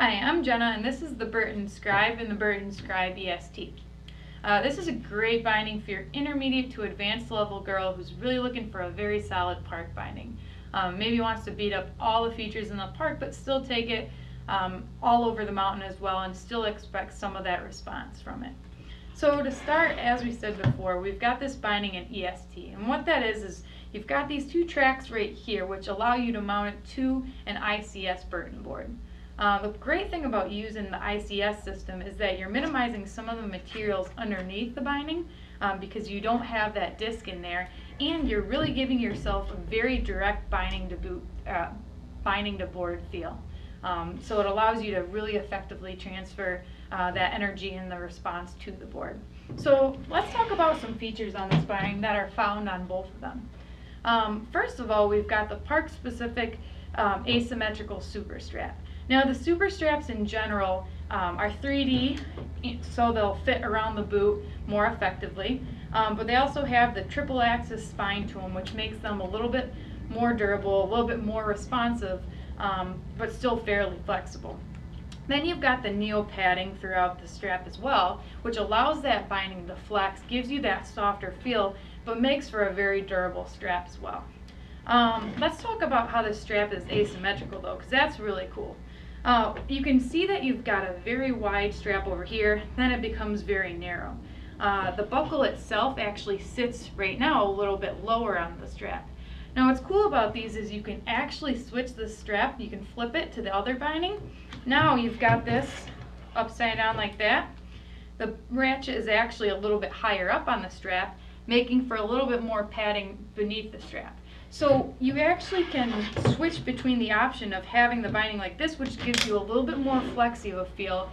Hi, I'm Jenna, and this is the Burton Scribe and the Burton Scribe EST. This is a great binding for your intermediate to advanced level girl who's really looking for a very solid park binding. Maybe wants to beat up all the features in the park, but still take it all over the mountain as well, and still expect some of that response from it. So to start, as we said before, we've got this binding in EST, and what that is you've got these two tracks right here which allow you to mount it to an ICS Burton board. The great thing about using the ICS system is that you're minimizing some of the materials underneath the binding because you don't have that disc in there, and you're really giving yourself a very direct binding to board feel. So it allows you to really effectively transfer that energy and the response to the board. So let's talk about some features on this binding that are found on both of them. First of all, we've got the park-specific asymmetrical super strap. Now the super straps in general are 3D, so they'll fit around the boot more effectively, but they also have the triple axis spine to them, which makes them a little bit more durable, a little bit more responsive, but still fairly flexible. Then you've got the neo padding throughout the strap as well, which allows that binding to flex, gives you that softer feel, but makes for a very durable strap as well. Let's talk about how this strap is asymmetrical though, because that's really cool. You can see that you've got a very wide strap over here, then it becomes very narrow. The buckle itself actually sits right now a little bit lower on the strap. Now what's cool about these is you can actually switch the strap, you can flip it to the other binding. Now you've got this upside down like that. The ratchet is actually a little bit higher up on the strap, making for a little bit more padding beneath the strap. So you actually can switch between the option of having the binding like this, which gives you a little bit more flexy of a feel,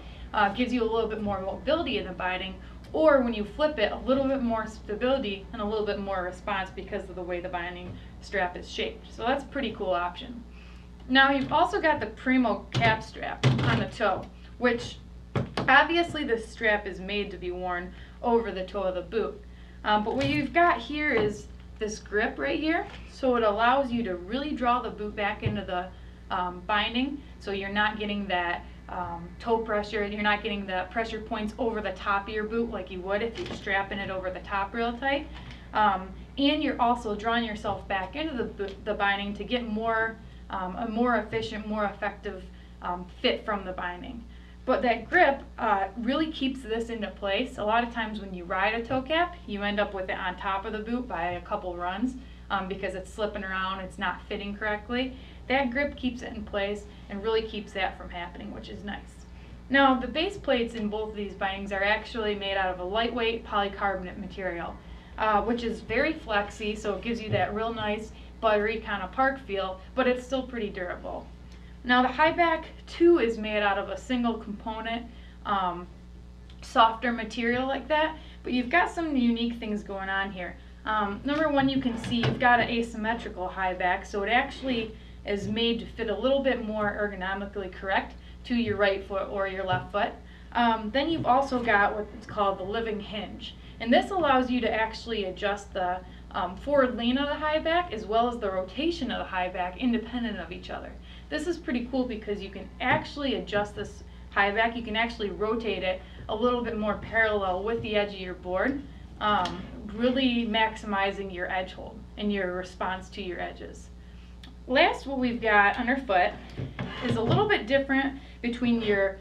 gives you a little bit more mobility in the binding, or when you flip it, a little bit more stability and a little bit more response because of the way the binding strap is shaped. So that's a pretty cool option. Now you've also got the Primo cap strap on the toe, which obviously this strap is made to be worn over the toe of the boot. But what you've got here is this grip right here, so it allows you to really draw the boot back into the binding, so you're not getting that toe pressure, you're not getting the pressure points over the top of your boot like you would if you're strapping it over the top real tight. And you're also drawing yourself back into the binding to get a more efficient, more effective fit from the binding. But that grip really keeps this into place. A lot of times when you ride a toe cap, you end up with it on top of the boot by a couple runs because it's slipping around, it's not fitting correctly. That grip keeps it in place and really keeps that from happening, which is nice. Now the base plates in both of these bindings are actually made out of a lightweight polycarbonate material, which is very flexy, so it gives you that real nice buttery kind of park feel, but it's still pretty durable. Now the high back too is made out of a single component softer material like that, but you've got some unique things going on here. Number one, you can see you've got an asymmetrical high back, so it actually is made to fit a little bit more ergonomically correct to your right foot or your left foot. Then you've also got what's called the living hinge, and this allows you to actually adjust the forward lean of the high back as well as the rotation of the high back independent of each other. This is pretty cool because you can actually adjust this high back, you can actually rotate it a little bit more parallel with the edge of your board, really maximizing your edge hold and your response to your edges. Last, what we've got underfoot is a little bit different between your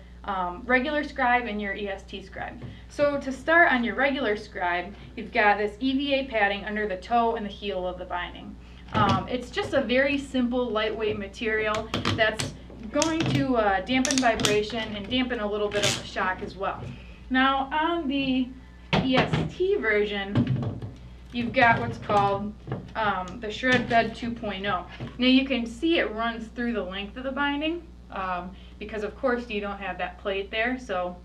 regular Scribe and your EST Scribe. So to start on your regular Scribe, you've got this EVA padding under the toe and the heel of the binding. It's just a very simple, lightweight material that's going to dampen vibration and dampen a little bit of the shock as well. Now on the EST version, you've got what's called the Shred Bed 2.0. Now you can see it runs through the length of the binding because of course you don't have that plate there, so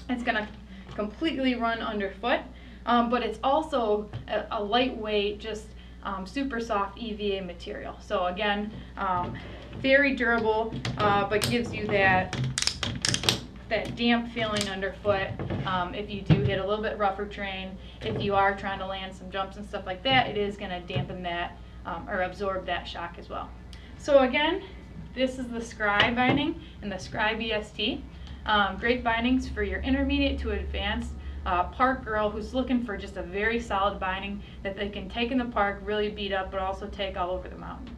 it's going to completely run underfoot, but it's also a lightweight, just super soft EVA material. So again, very durable, but gives you that damp feeling underfoot if you do hit a little bit rougher terrain. If you are trying to land some jumps and stuff like that, it is going to dampen that or absorb that shock as well. So again, This is the Scribe binding and the Scribe EST. Great bindings for your intermediate to advanced park girl who's looking for just a very solid binding that they can take in the park, really beat up, but also take all over the mountain.